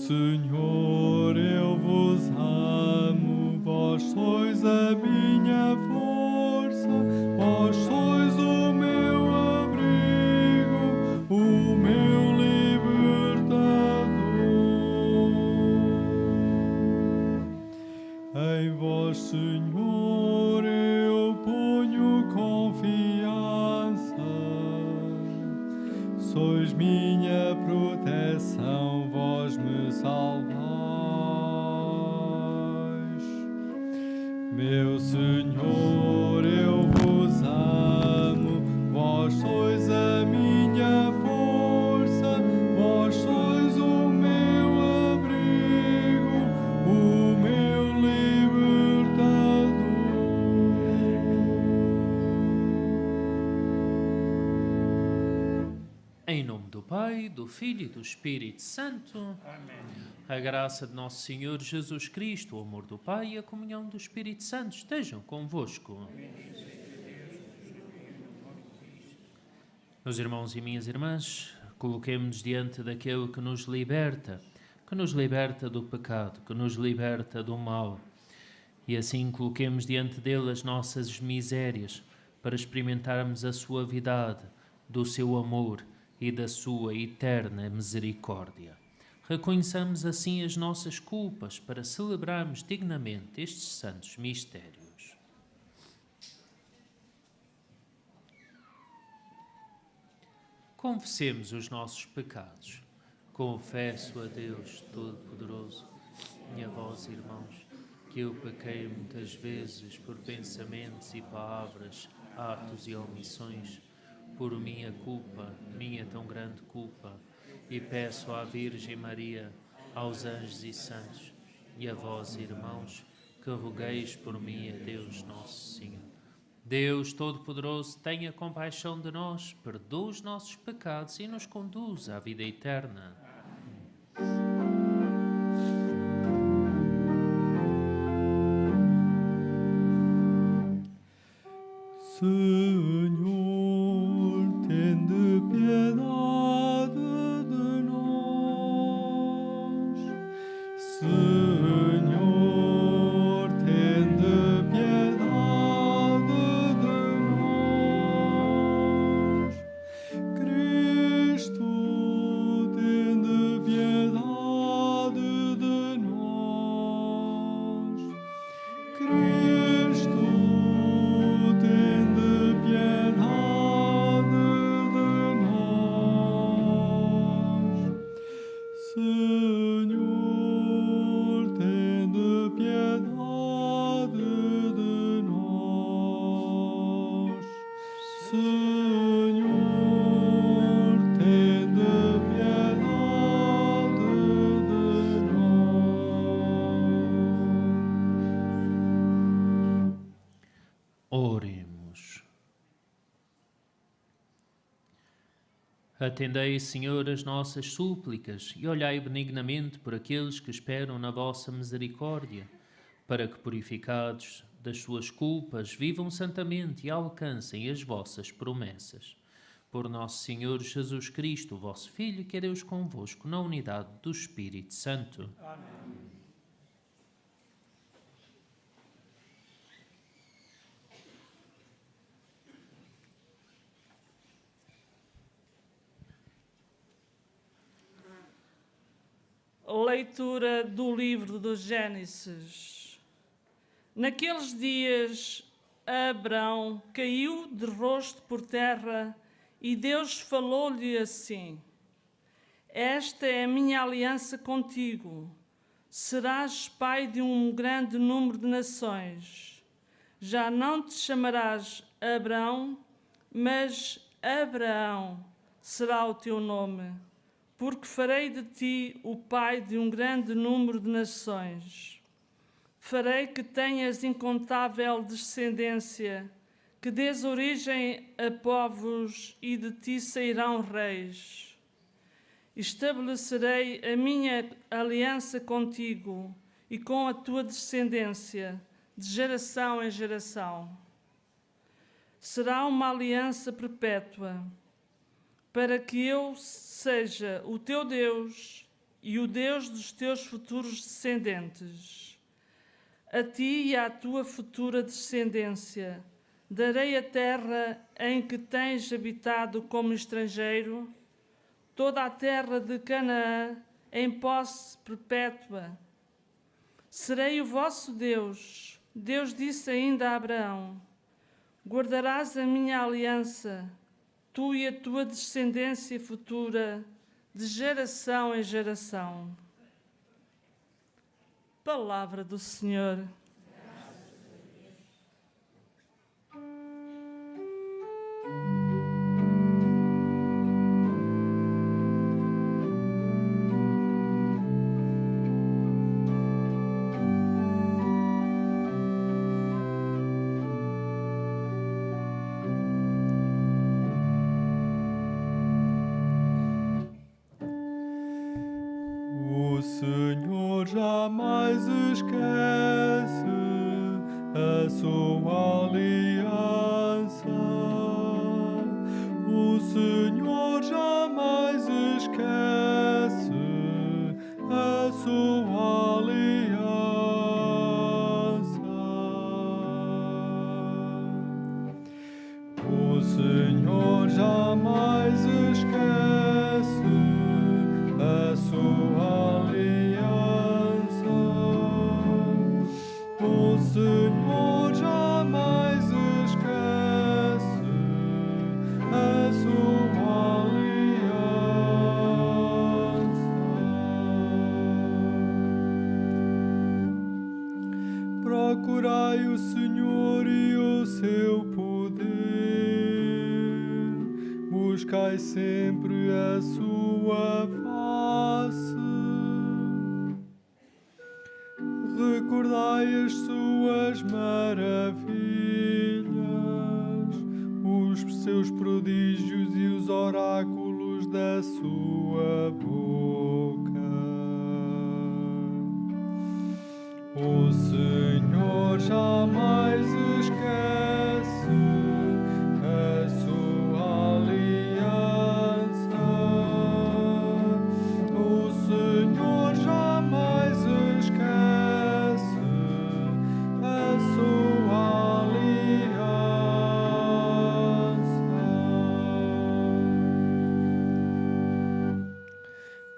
Senhor, eu vos amo, vós sois a minha força, vós sois o meu abrigo, o meu libertador. Em vós, Senhor, eu ponho confiança, sois minha proteção, vós me salvais. Meu Senhor, eu vos amo, vós sois a minha força, vós sois o meu abrigo, o meu libertador. Em nome do Pai, do Filho e do Espírito Santo. Amém. A graça de nosso Senhor Jesus Cristo, o amor do Pai e a comunhão do Espírito Santo estejam convosco. Meus irmãos e minhas irmãs, coloquemo-nos diante daquele que nos liberta do pecado, que nos liberta do mal. E assim coloquemos diante dele as nossas misérias, para experimentarmos a suavidade do seu amor e da sua eterna misericórdia. Reconheçamos assim as nossas culpas para celebrarmos dignamente estes santos mistérios. Confessemos os nossos pecados. Confesso a Deus Todo-Poderoso e a vós, irmãos, que eu pequei muitas vezes por pensamentos e palavras, atos e omissões, por minha culpa, minha tão grande culpa, e peço à Virgem Maria, aos anjos e santos, e a vós, irmãos, que rogueis por mim a Deus Nosso Senhor. Deus Todo-Poderoso, tenha compaixão de nós, perdoa os nossos pecados e nos conduz à vida eterna. Senhor, tende piedade de nós. Senhor, tende piedade de nós. Cristo, tende piedade de nós. Cristo, tende piedade de nós. Senhor, tende piedade de nós. Senhor, tende piedade de nós. Oremos. Atendei, Senhor, as nossas súplicas e olhai benignamente por aqueles que esperam na vossa misericórdia, para que, purificados das suas culpas, vivam santamente e alcancem as vossas promessas. Por nosso Senhor Jesus Cristo, vosso Filho, que é Deus convosco, na unidade do Espírito Santo. Amém. Leitura do livro do Gênesis. Naqueles dias, Abrão caiu de rosto por terra e Deus falou-lhe assim: Esta é a minha aliança contigo. Serás pai de um grande número de nações. Já não te chamarás Abrão, mas Abraão será o teu nome, porque farei de ti o pai de um grande número de nações. Farei que tenhas incontável descendência, que dês origem a povos e de ti sairão reis. Estabelecerei a minha aliança contigo e com a tua descendência, de geração em geração. Será uma aliança perpétua, para que eu seja o teu Deus e o Deus dos teus futuros descendentes. A ti e à tua futura descendência darei a terra em que tens habitado como estrangeiro, toda a terra de Canaã em posse perpétua. Serei o vosso Deus. Deus disse ainda a Abraão: guardarás a minha aliança, tu e a tua descendência futura, de geração em geração. Palavra do Senhor. O Senhor jamais esquece a sua aliança. O Senhor jamais esquece a sua aliança. O Senhor jamais esquece a sua aliança. O Senhor jamais esquece a sua aliança. Procurai o Senhor e o seu poder. Buscai sempre a sua face. Recordai as suas maravilhas, os seus prodígios e os oráculos da sua boca. O Senhor jamais esquece a sua aliança. O Senhor jamais esquece a sua aliança.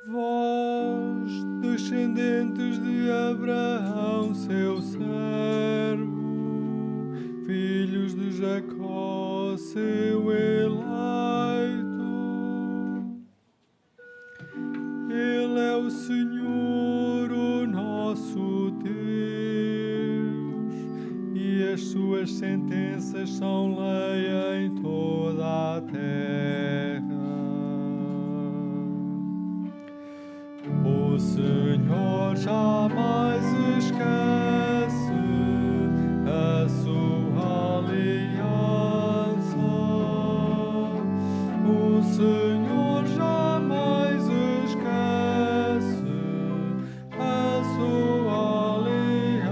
Vós, descendentes de Abraão, seu servo, filhos de Jacó, seu eleito. Ele é o Senhor, o nosso Deus, e as suas sentenças são lei em toda a terra. O Senhor jamais esquece a sua aliança. O Senhor jamais esquece a sua aliança.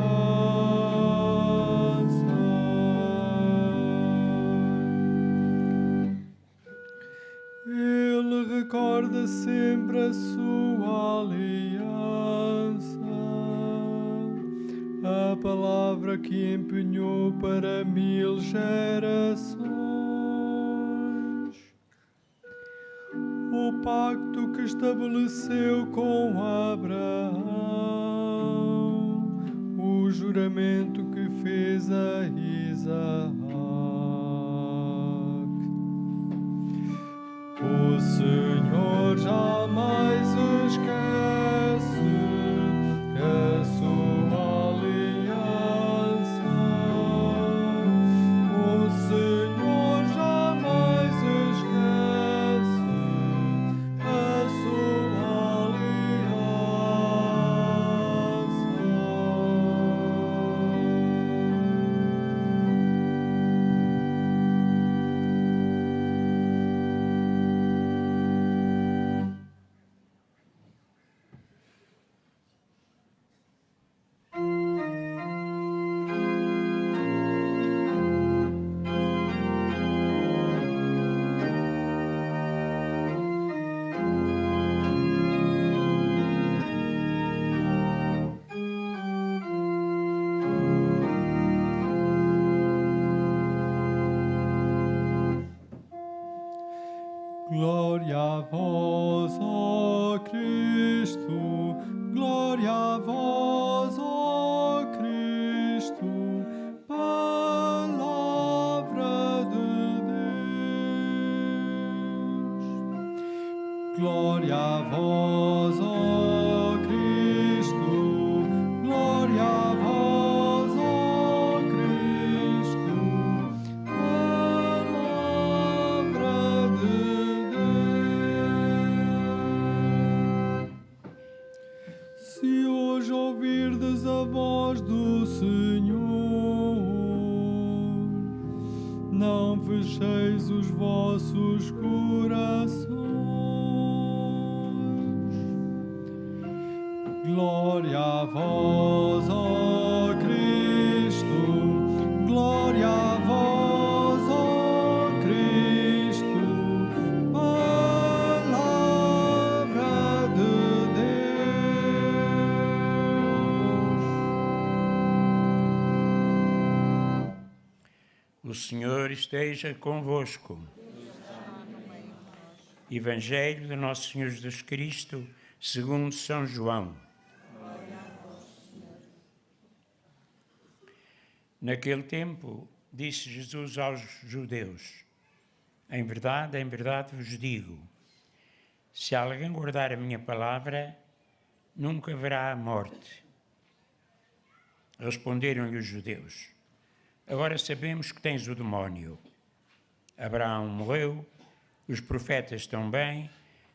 Ele recorda sempre a sua aliança, a palavra que empenhou para 1000 gerações, o pacto que estabeleceu com Abraão, o juramento que fez a Isaque. O Senhor jamais esquece a sua aliança. O Senhor jamais esquece a sua aliança. 「Glória a vós, ó Cristo, glória a vós, ó Cristo, palavra de Deus. Glória a vós, ó Cristo, glória a vós, ó Cristo, palavra de Deus. Se hoje ouvirdes a voz do Senhor, não fecheis os vossos corações. Glória a vós, ó Cristo, glória a vós, ó Cristo, palavra de Deus. O Senhor esteja convosco. Evangelho de Nosso Senhor Jesus Cristo, segundo São João. Naquele tempo, disse Jesus aos judeus: em verdade vos digo, se alguém guardar a minha palavra, nunca verá a morte. Responderam-lhe os judeus: agora sabemos que tens o demónio. Abraão morreu, os profetas também,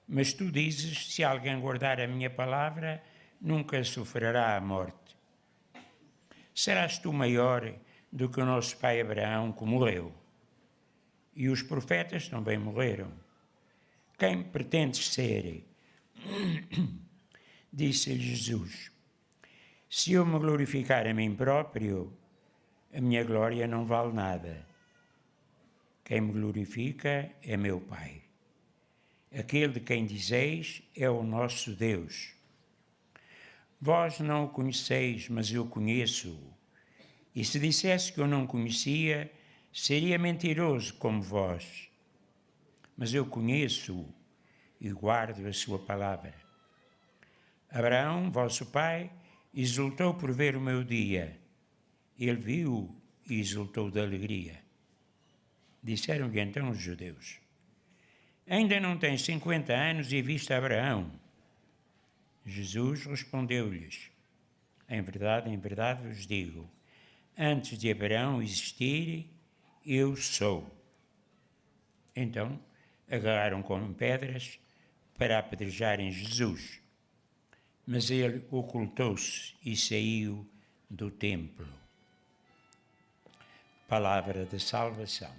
mas tu dizes, se alguém guardar a minha palavra, nunca sofrerá a morte. Serás tu maior do que o nosso pai Abraão, que morreu? E os profetas também morreram. Quem pretendes ser? Disse-lhe Jesus: se eu me glorificar a mim próprio, a minha glória não vale nada. Quem me glorifica é meu Pai. Aquele de quem dizeis é o nosso Deus. Vós não o conheceis, mas eu conheço-o. E se dissesse que eu não conhecia, seria mentiroso como vós. Mas eu conheço-o e guardo a sua palavra. Abraão, vosso pai, exultou por ver o meu dia. Ele viu e exultou de alegria. Disseram-lhe então os judeus: ainda não tens 50 anos e viste Abraão? Jesus respondeu-lhes: em verdade vos digo, antes de Abraão existir, eu sou. Então agarraram com pedras para apedrejarem Jesus. Mas ele ocultou-se e saiu do templo. Palavra da salvação.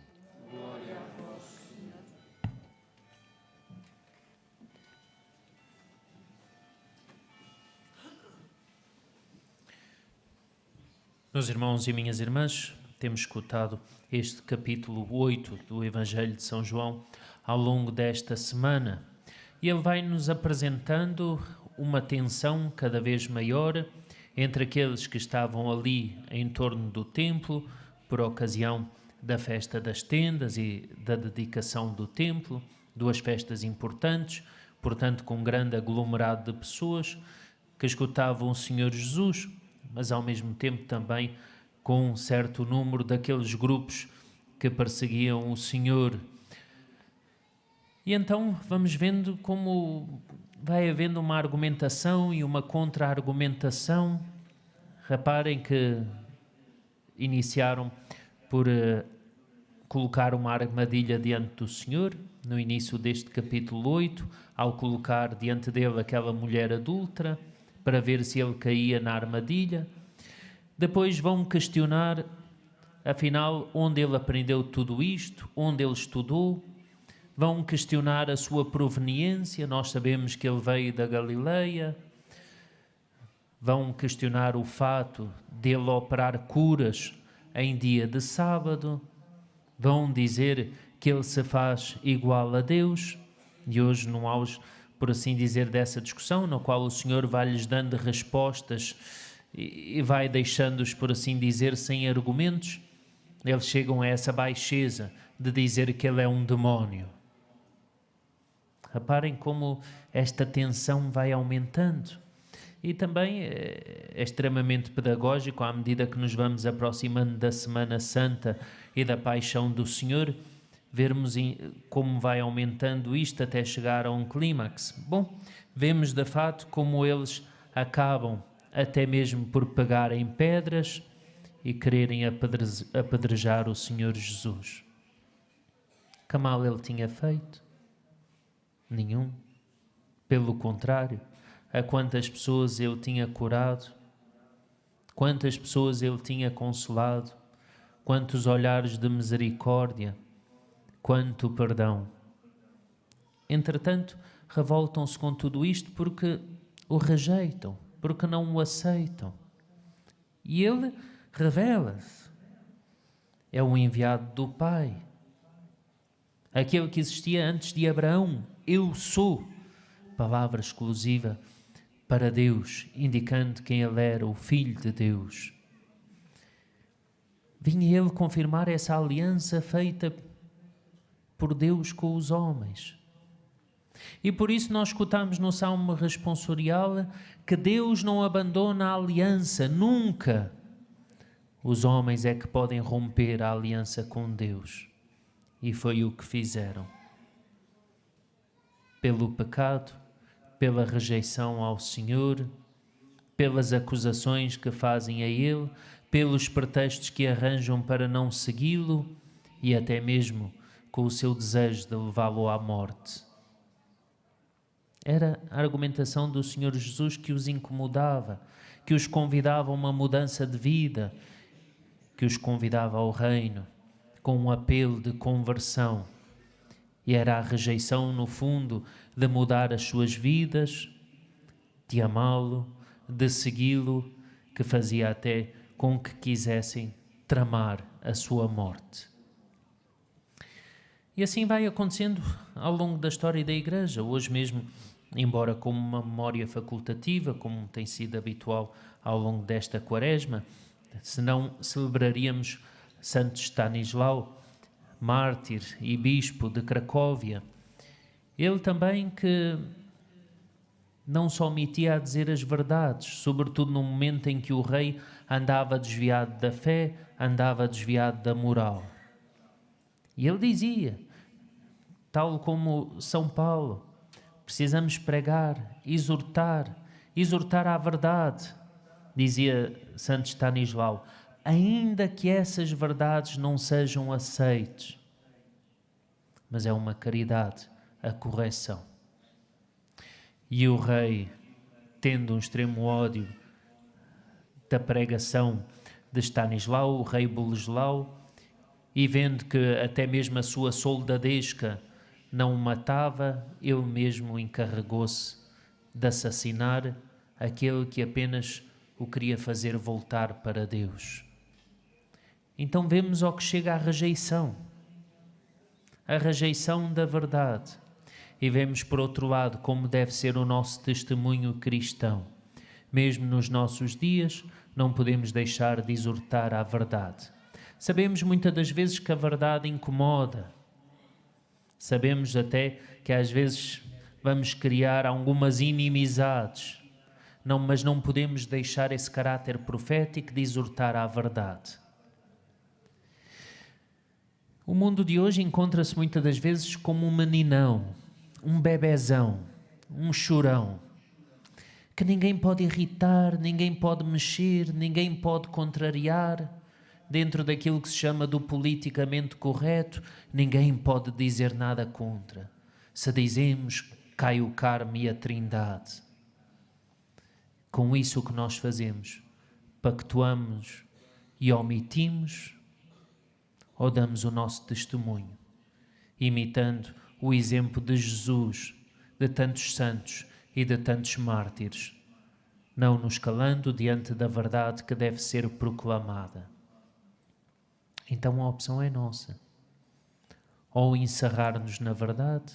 Glória a vós, Senhor. Meus irmãos e minhas irmãs, temos escutado este capítulo 8 do Evangelho de São João ao longo desta semana e ele vai nos apresentando uma tensão cada vez maior entre aqueles que estavam ali em torno do templo por ocasião da festa das tendas e da dedicação do templo, duas festas importantes, portanto com um grande aglomerado de pessoas que escutavam o Senhor Jesus, mas ao mesmo tempo também com um certo número daqueles grupos que perseguiam o Senhor. E então vamos vendo como vai havendo uma argumentação e uma contra-argumentação. Reparem que iniciaram por colocar uma armadilha diante do Senhor, no início deste capítulo 8, ao colocar diante dele aquela mulher adúltera, para ver se ele caía na armadilha. Depois vão questionar, afinal, onde ele aprendeu tudo isto, onde ele estudou. Vão questionar a sua proveniência, nós sabemos que ele veio da Galileia. Vão questionar o fato de ele operar curas em dia de sábado. Vão dizer que ele se faz igual a Deus. E hoje, no auge, por assim dizer, dessa discussão, no qual o Senhor vai-lhes dando respostas e vai deixando-os, por assim dizer, sem argumentos, eles chegam a essa baixeza de dizer que ele é um demónio. Reparem como esta tensão vai aumentando. E também é extremamente pedagógico, à medida que nos vamos aproximando da Semana Santa e da Paixão do Senhor, vermos como vai aumentando isto até chegar a um clímax. Bom, vemos de fato como eles acabam até mesmo por pegarem pedras e quererem apedrejar o Senhor Jesus. Que mal ele tinha feito? Nenhum. Pelo contrário, a quantas pessoas ele tinha curado, quantas pessoas ele tinha consolado, quantos olhares de misericórdia, quanto perdão. Entretanto, revoltam-se com tudo isto porque o rejeitam, porque não o aceitam. E ele revela-se. É o enviado do Pai. Aquele que existia antes de Abraão. Eu sou. Palavra exclusiva para Deus, indicando quem ele era, o Filho de Deus. Vinha ele confirmar essa aliança feita por Deus com os homens. E por isso nós escutamos no Salmo responsorial que Deus não abandona a aliança, nunca. Os homens é que podem romper a aliança com Deus. E foi o que fizeram. Pelo pecado, pela rejeição ao Senhor, pelas acusações que fazem a Ele, pelos pretextos que arranjam para não segui-lo e até mesmo com o seu desejo de levá-lo à morte. Era a argumentação do Senhor Jesus que os incomodava, que os convidava a uma mudança de vida, que os convidava ao reino, com um apelo de conversão. E era a rejeição, no fundo, de mudar as suas vidas, de amá-lo, de segui-lo, que fazia até com que quisessem tramar a sua morte. E assim vai acontecendo ao longo da história da Igreja. Hoje mesmo, embora como uma memória facultativa, como tem sido habitual ao longo desta quaresma, senão celebraríamos Santo Stanislau, mártir e bispo de Cracóvia. Ele também que não só omitia a dizer as verdades, sobretudo no momento em que o rei andava desviado da fé, andava desviado da moral. E ele dizia, tal como São Paulo, precisamos pregar, exortar à verdade, dizia Santo Stanislau, ainda que essas verdades não sejam aceites. Mas é uma caridade, a correção. E o rei, tendo um extremo ódio da pregação de Stanislau, o rei Boleslau, e vendo que até mesmo a sua soldadesca não o matava, ele mesmo encarregou-se de assassinar aquele que apenas o queria fazer voltar para Deus. Então vemos ao que chega a rejeição da verdade. E vemos por outro lado como deve ser o nosso testemunho cristão. Mesmo nos nossos dias, não podemos deixar de exortar à verdade. Sabemos muitas das vezes que a verdade incomoda. Sabemos até que às vezes vamos criar algumas inimizades. Mas não podemos deixar esse caráter profético de exortar à verdade. O mundo de hoje encontra-se muitas das vezes como um meninão, um bebezão, um chorão, que ninguém pode irritar, ninguém pode mexer, ninguém pode contrariar. Dentro daquilo que se chama do politicamente correto, ninguém pode dizer nada contra. Se dizemos, cai o Carmo e a Trindade. Com isso o que nós fazemos? Pactuamos e omitimos ou damos o nosso testemunho, imitando o exemplo de Jesus, de tantos santos e de tantos mártires, não nos calando diante da verdade que deve ser proclamada. Então a opção é nossa. Ou encerrar-nos na verdade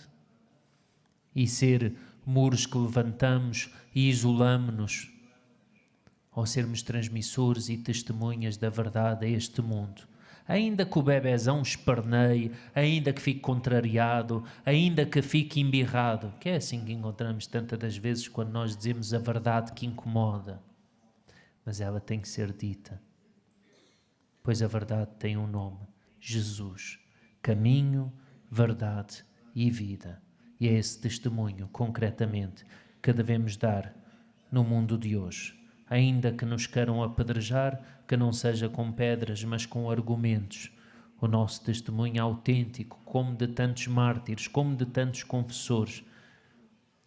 e ser muros que levantamos e isolamos-nos, ou sermos transmissores e testemunhas da verdade a este mundo, Ainda que o bebezão esperneie, ainda que fique contrariado, ainda que fique embirrado, que é assim que encontramos tantas das vezes quando nós dizemos a verdade que incomoda. Mas ela tem que ser dita, pois a verdade tem um nome, Jesus, caminho, verdade e vida. E é esse testemunho, concretamente, que devemos dar no mundo de hoje. Ainda que nos queiram apedrejar, que não seja com pedras, mas com argumentos. O nosso testemunho autêntico, como de tantos mártires, como de tantos confessores,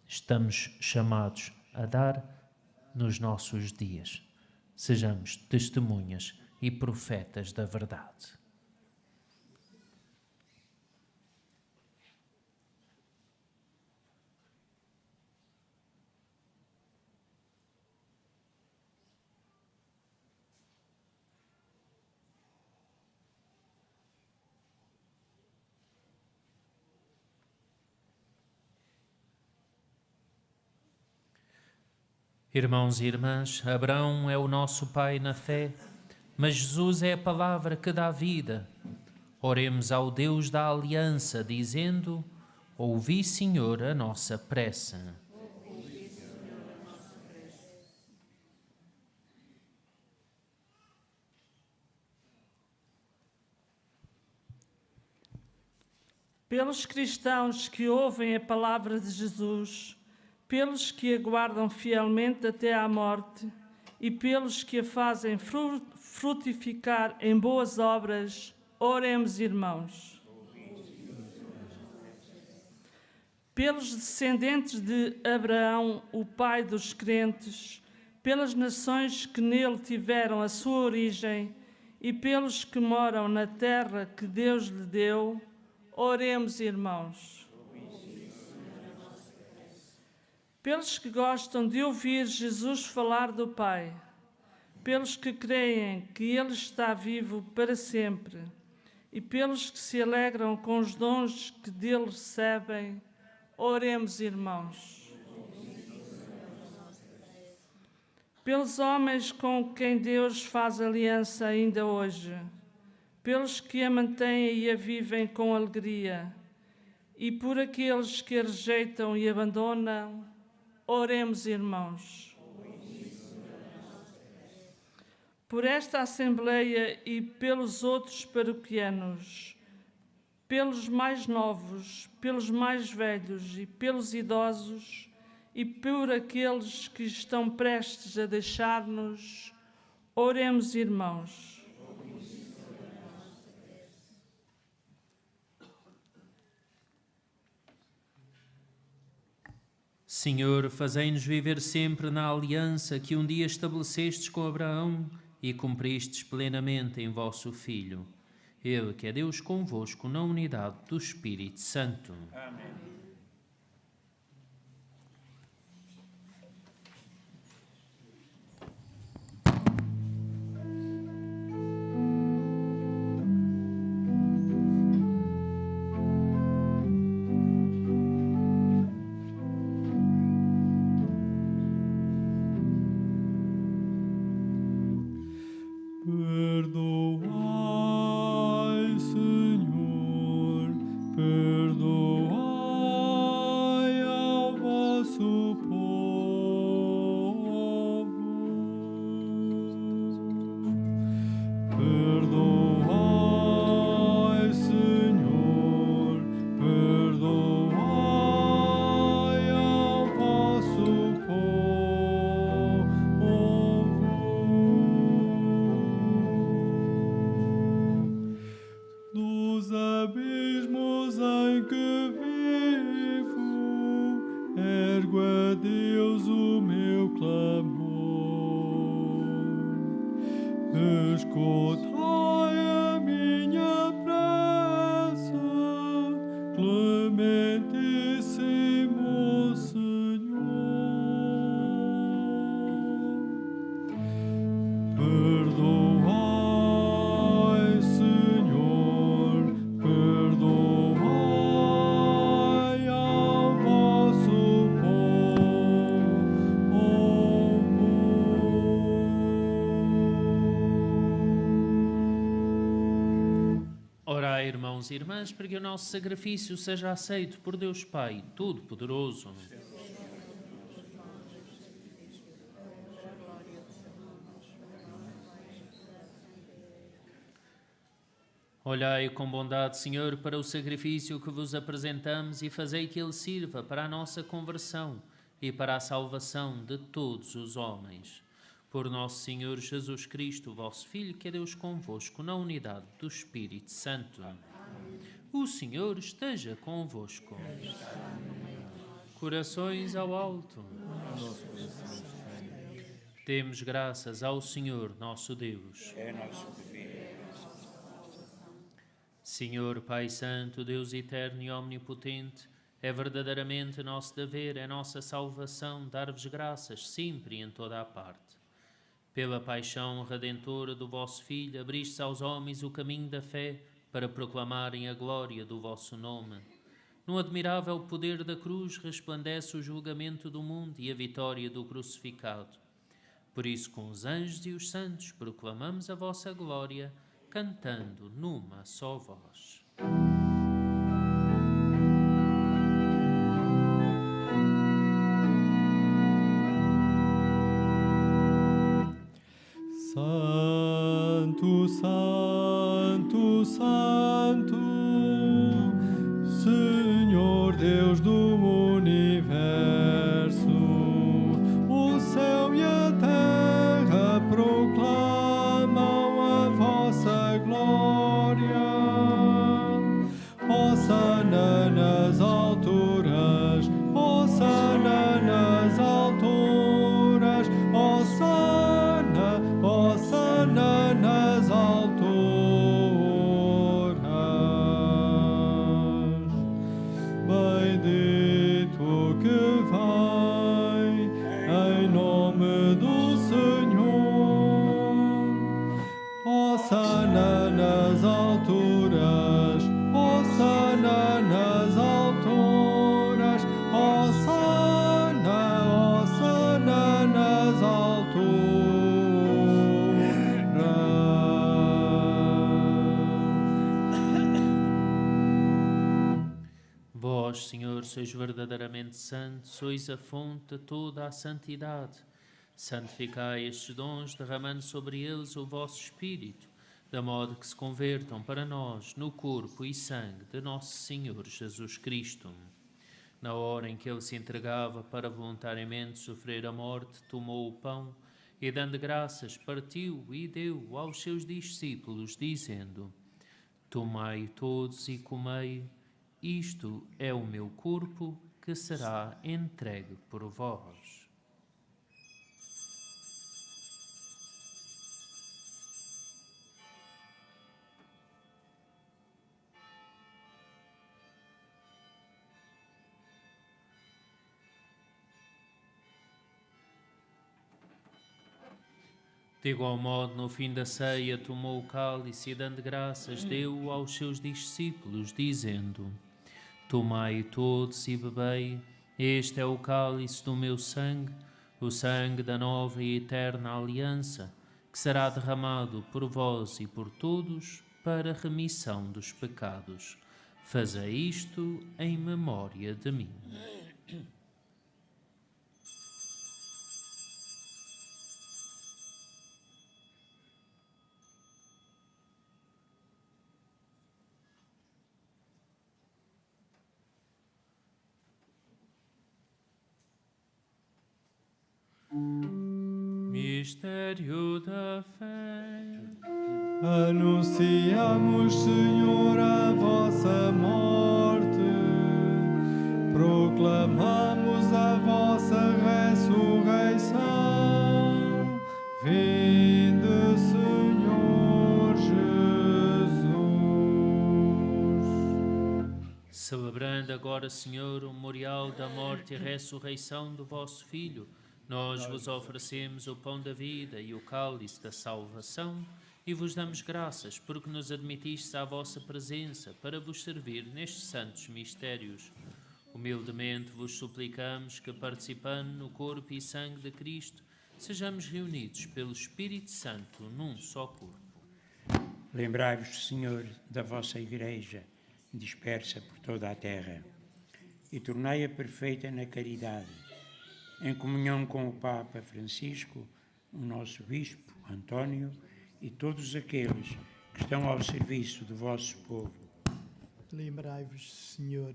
estamos chamados a dar nos nossos dias. Sejamos testemunhas e profetas da verdade. Irmãos e irmãs, Abraão é o nosso pai na fé, mas Jesus é a palavra que dá vida. Oremos ao Deus da aliança, dizendo: ouvi, Senhor, a nossa prece. Pelos cristãos que ouvem a palavra de Jesus, pelos que aguardam fielmente até à morte e pelos que a fazem frutificar em boas obras, oremos, irmãos. Pelos descendentes de Abraão, o pai dos crentes, pelas nações que nele tiveram a sua origem e pelos que moram na terra que Deus lhe deu, oremos, irmãos. Pelos que gostam de ouvir Jesus falar do Pai, pelos que creem que Ele está vivo para sempre e pelos que se alegram com os dons que dele recebem, oremos, irmãos. Pelos homens com quem Deus faz aliança ainda hoje, pelos que a mantêm e a vivem com alegria, e por aqueles que a rejeitam e abandonam, oremos, irmãos. Por esta Assembleia e pelos outros paroquianos, pelos mais novos, pelos mais velhos e pelos idosos, e por aqueles que estão prestes a deixar-nos, oremos, irmãos. Senhor, fazei-nos viver sempre na aliança que um dia estabelecestes com Abraão e cumpristes plenamente em vosso Filho. Ele, que é Deus convosco, na unidade do Espírito Santo. Amém. Perdoai, Senhor, perdoai ao vosso povo. Perdoai, Senhor, perdoai ao vosso dos abismos em que vivo, ergo a Deus o meu clamor. Escutai a minha prece, clementíssimo Senhor. Perdoai, Senhor, perdoai ao vosso povo. irmãos e irmãs, para que o nosso sacrifício seja aceito por Deus Pai Todo-Poderoso. Olhai com bondade, Senhor, para o sacrifício que vos apresentamos e fazei que ele sirva para a nossa conversão e para a salvação de todos os homens. Por nosso Senhor Jesus Cristo, vosso Filho, que é Deus convosco, na unidade do Espírito Santo. O Senhor esteja convosco. Corações ao alto. Demos graças ao Senhor nosso Deus. É nosso dever. Senhor Pai Santo, Deus eterno e omnipotente, é verdadeiramente nosso dever, é nossa salvação dar-vos graças sempre e em toda a parte. Pela paixão redentora do vosso Filho, abristes aos homens o caminho da fé para proclamarem a glória do vosso nome. No admirável poder da cruz resplandece o julgamento do mundo e a vitória do crucificado. Por isso, com os anjos e os santos, proclamamos a vossa glória, cantando numa só voz. Santo, Santo, Santo, Senhor Deus do universo, o céu e a terra proclamam a vossa glória. Hosana nas alturas, Hosana nas alturas, Hosana, Hosana nas alturas. Bendito que vem em nome do Senhor. Hosana nas alturas, Hosana nas alturas, Hosana, Hosana nas alturas. Vós, Senhor, sois verdadeiramente santo, sois a fonte de toda a santidade. Santificai estes dons, derramando sobre eles o vosso Espírito, de modo que se convertam para nós no corpo e sangue de nosso Senhor Jesus Cristo. Na hora em que ele se entregava para voluntariamente sofrer a morte, tomou o pão e, dando graças, partiu e deu aos seus discípulos, dizendo: Tomai todos e comei, isto é o meu corpo que será entregue por vós. De igual modo, no fim da ceia, tomou o cálice e, dando graças, deu-o aos seus discípulos, dizendo: Tomai todos e bebei, este é o cálice do meu sangue, o sangue da nova e eterna aliança, que será derramado por vós e por todos para a remissão dos pecados. Fazei isto em memória de mim. Mistério da fé. Anunciamos, Senhor, a vossa morte, proclamamos a vossa ressurreição. Vinde, Senhor Jesus. Celebrando agora, Senhor, o memorial da morte e ressurreição do vosso Filho, nós vos oferecemos o pão da vida e o cálice da salvação e vos damos graças porque nos admitistes à vossa presença para vos servir nestes santos mistérios. Humildemente vos suplicamos que, participando no corpo e sangue de Cristo, sejamos reunidos pelo Espírito Santo num só corpo. Lembrai-vos, Senhor, da vossa Igreja, dispersa por toda a terra, e tornai-a perfeita na caridade, em comunhão com o Papa Francisco, o nosso Bispo António e todos aqueles que estão ao serviço do vosso povo. Lembrai-vos, Senhor,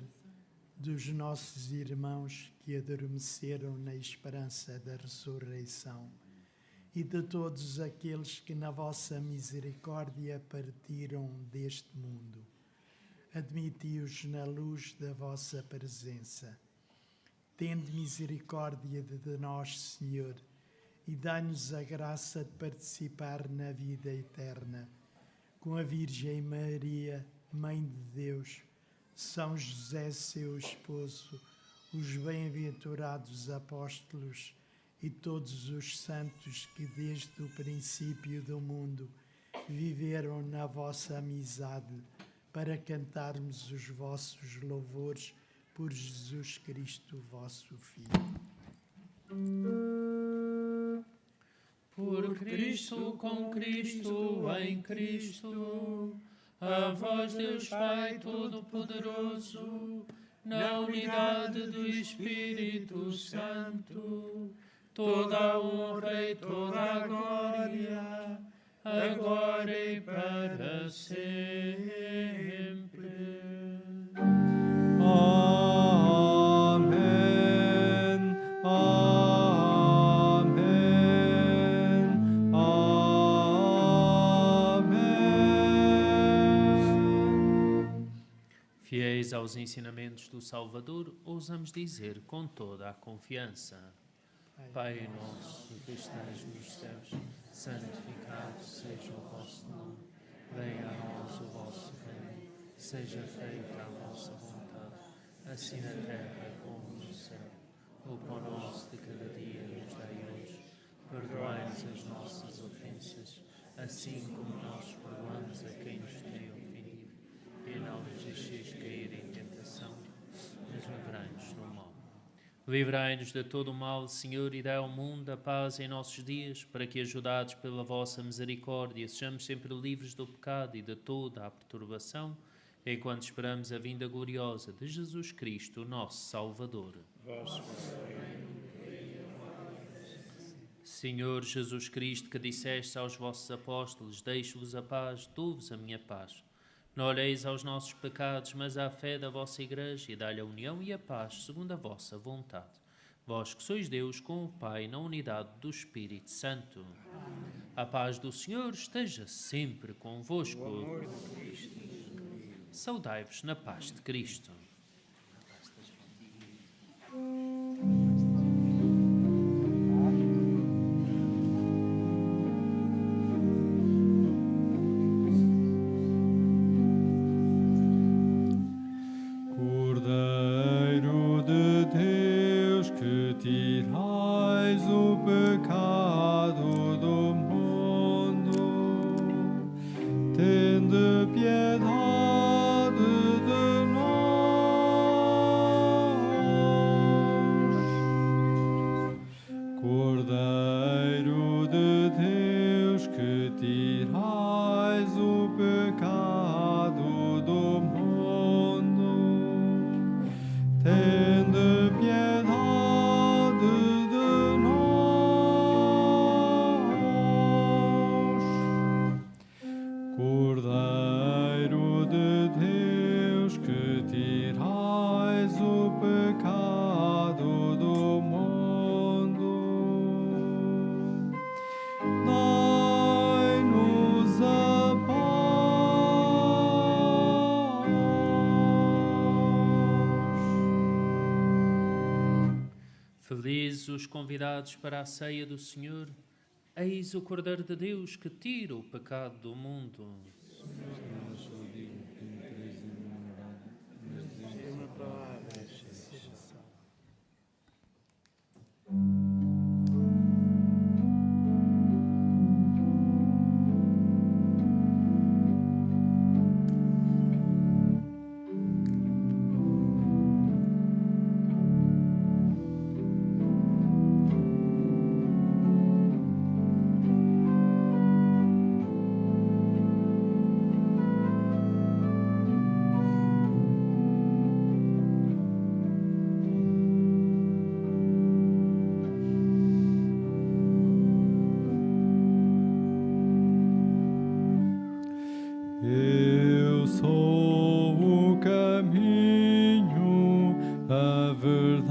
dos nossos irmãos que adormeceram na esperança da ressurreição e de todos aqueles que na vossa misericórdia partiram deste mundo. Admiti-os na luz da vossa presença. Tende misericórdia de nós, Senhor, e dai-nos a graça de participar na vida eterna. Com a Virgem Maria, Mãe de Deus, São José, seu esposo, os bem-aventurados apóstolos e todos os santos que desde o princípio do mundo viveram na vossa amizade, para cantarmos os vossos louvores por Jesus Cristo, vosso Filho. Por Cristo, com Cristo, em Cristo, a vós, Deus Pai Todo-Poderoso, na unidade do Espírito Santo, toda a honra e toda a glória, agora e para sempre. Amém. Amém. Amém. Fiéis aos ensinamentos do Salvador, ousamos dizer com toda a confiança: Pai nosso que estás nos céus, santificado seja o vosso nome. Venha a nós o vosso reino. Seja feita a vossa vontade, assim na terra como no céu. O pão nosso de cada dia nos dai hoje. Perdoai-nos as nossas ofensas, assim como nós perdoamos a quem nos tem ofendido. E não nos deixeis cair em tentação, mas livrai-nos do mal. Livrai-nos de todo o mal, Senhor, e dai ao mundo a paz em nossos dias, para que, ajudados pela vossa misericórdia, sejamos sempre livres do pecado e de toda a perturbação, enquanto esperamos a vinda gloriosa de Jesus Cristo, nosso Salvador. Senhor Jesus Cristo, que disseste aos vossos apóstolos: deixo-vos a paz, dou-vos a minha paz. Não olheis aos nossos pecados, mas à fé da vossa Igreja, e dai-lhe a união e a paz, segundo a vossa vontade. Vós que sois Deus, com o Pai, na unidade do Espírito Santo. A paz do Senhor esteja sempre convosco. Saudai-vos na paz de Cristo. Cordeiro de Deus, que tirais o pecado do mundo, tende piedade de nós. Cordeiro de Deus, que tirais o pecado do mundo, tende piedade de nós. Cordeiro de Deus, que tirais o pecado do mundo, dai-nos a Felizes os convidados para a ceia do Senhor. Eis o Cordeiro de Deus que tira o pecado do mundo.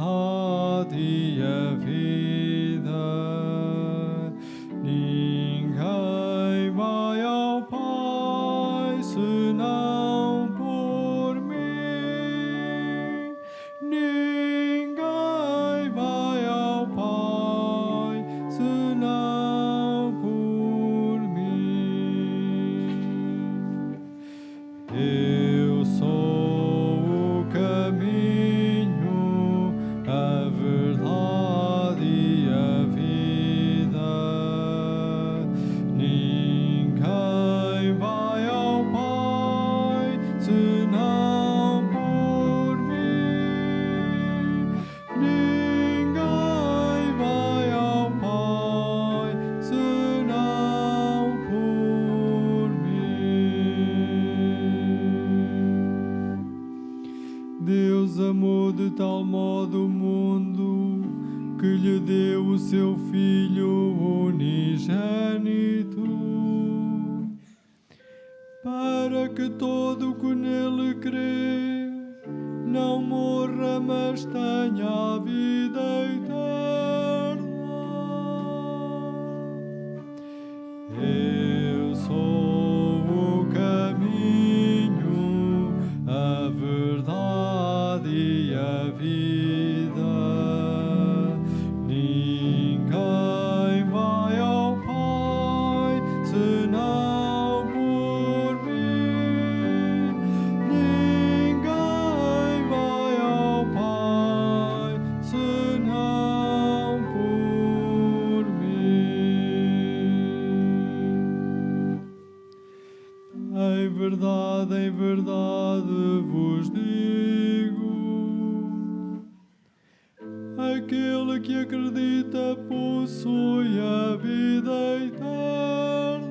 verdade e a vida. Ninguém vai ao Pai senão por mim. Ninguém vai ao Pai senão por mim. Eu sou o caminho, a verdade e a vida. Ninguém vai ao Pai senão por mim. Ninguém vai ao Pai senão por mim. Deus amou de tal modo o mundo que lhe deu o seu Filho unigênito, para que todo o que nele crê não morra, mas tenha a vida eterna. Eu sou o caminho, a verdade e a vida. Ninguém vai ao Pai senão por mim. Ninguém vai ao Pai senão por mim. Em verdade vos digo, aquele que acredita possui a vida eterna.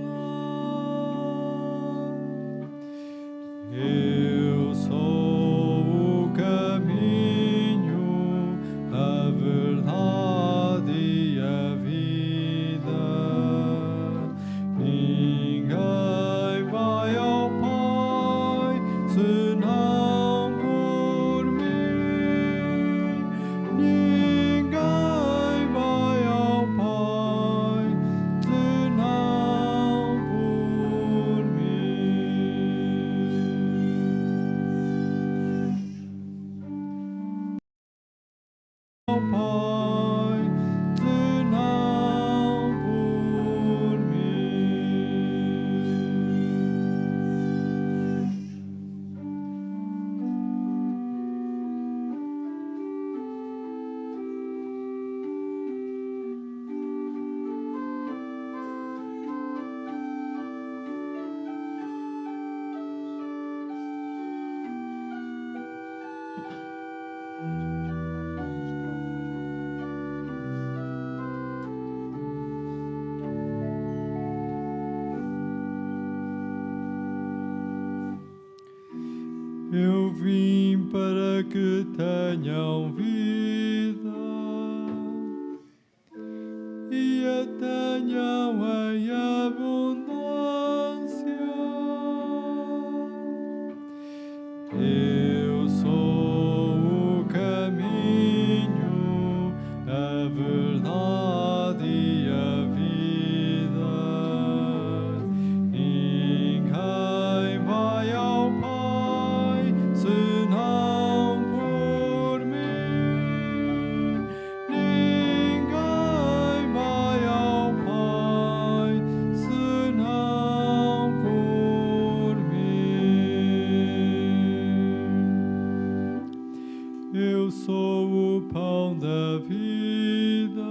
Eu sou o caminho, a verdade e a vida. Ninguém vai ao Pai senão por mim. Ninguém vai ao Pai senão por mim. Ao Pai senão por Eu vim para que tenham vida e a tenham em abundância. Eu sou o caminho, a verdade e a vida. Ninguém vai ao Pai senão por mim. Ninguém vai ao Pai senão por mim. Eu sou o pão da vida.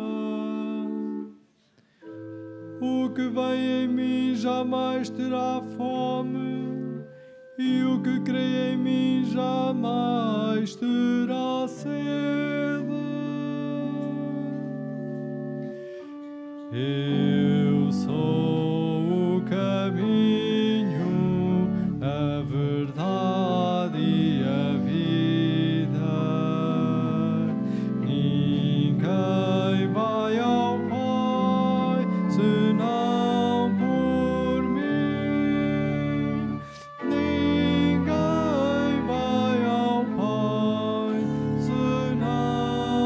O que vem em mim jamais terá fome, e o que crê em mim jamais terá sede. Eu sou o caminho, a verdade e a vida. Ninguém vai ao Pai senão por mim. Ninguém vai ao Pai senão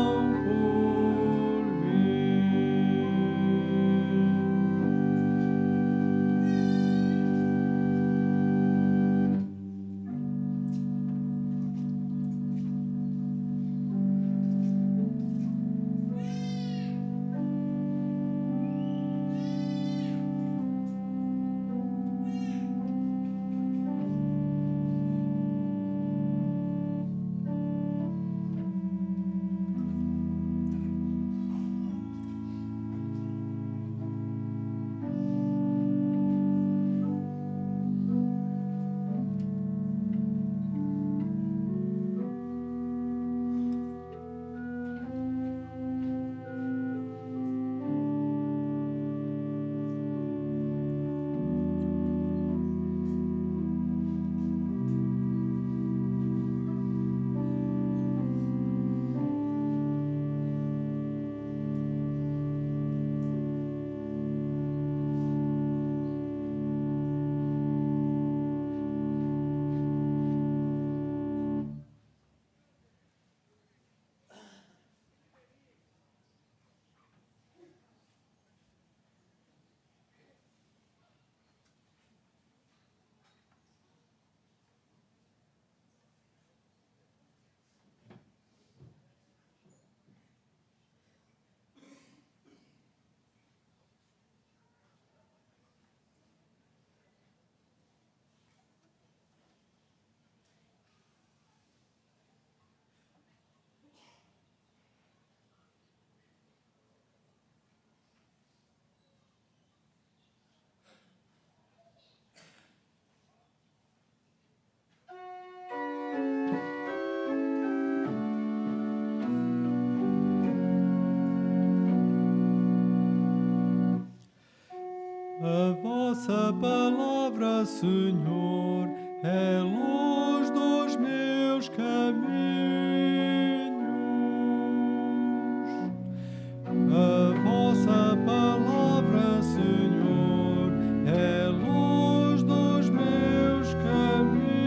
A vossa palavra, Senhor, é luz dos meus caminhos. A vossa palavra, Senhor, é luz dos meus caminhos.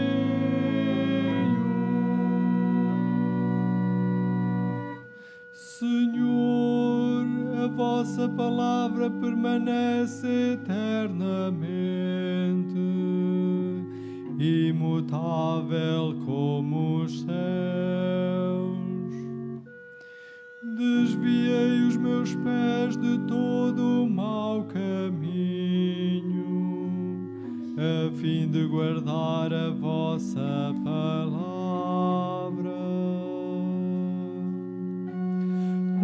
Senhor, a vossa palavra permanece eternamente, imutável como os céus. Desviei os meus pés de todo o mau caminho, a fim de guardar a vossa palavra.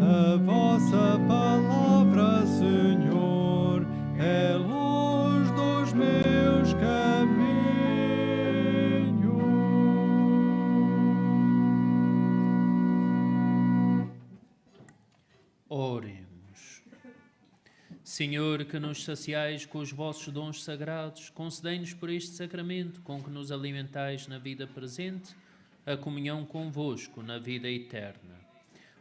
A vossa palavra, Senhor, é luz dos meus caminhos. Oremos. Senhor, que nos saciais com os vossos dons sagrados, concedei-nos por este sacramento com que nos alimentais na vida presente, a comunhão convosco na vida eterna.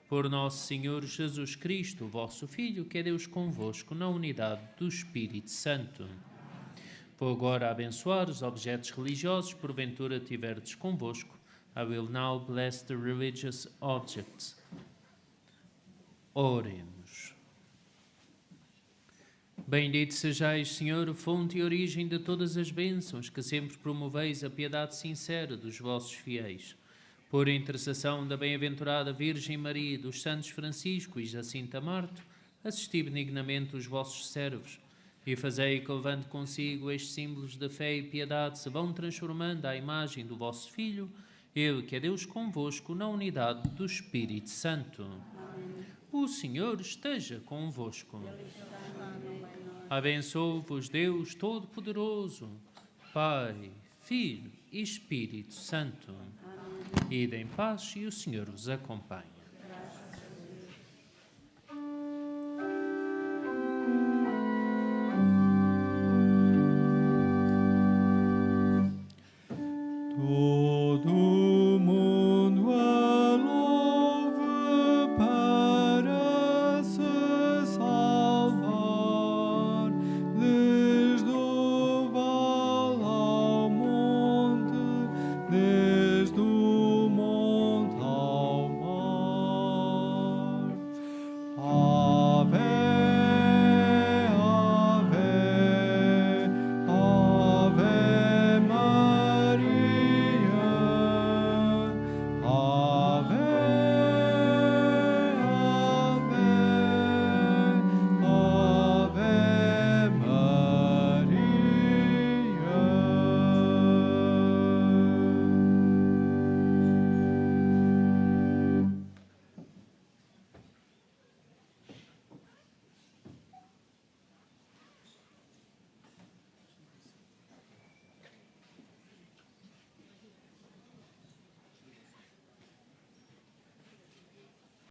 Por nosso Senhor Jesus Cristo, vosso Filho, que é Deus convosco, na unidade do Espírito Santo. Vou agora abençoar os objetos religiosos, porventura tiverdes convosco. I will now bless the religious objects. Oremos. Bendito sejais, Senhor, fonte e origem de todas as bênçãos, que sempre promoveis a piedade sincera dos vossos fiéis. Por intercessão da bem-aventurada Virgem Maria e dos santos Francisco e Jacinta Marto, assisti benignamente os vossos servos e fazei que, levando consigo estes símbolos de fé e piedade, se vão transformando à imagem do vosso Filho, Ele que é Deus convosco, na unidade do Espírito Santo. O Senhor esteja convosco. Abençoe-vos Deus Todo-Poderoso, Pai, Filho e Espírito Santo. Ide em paz e o Senhor vos acompanhe.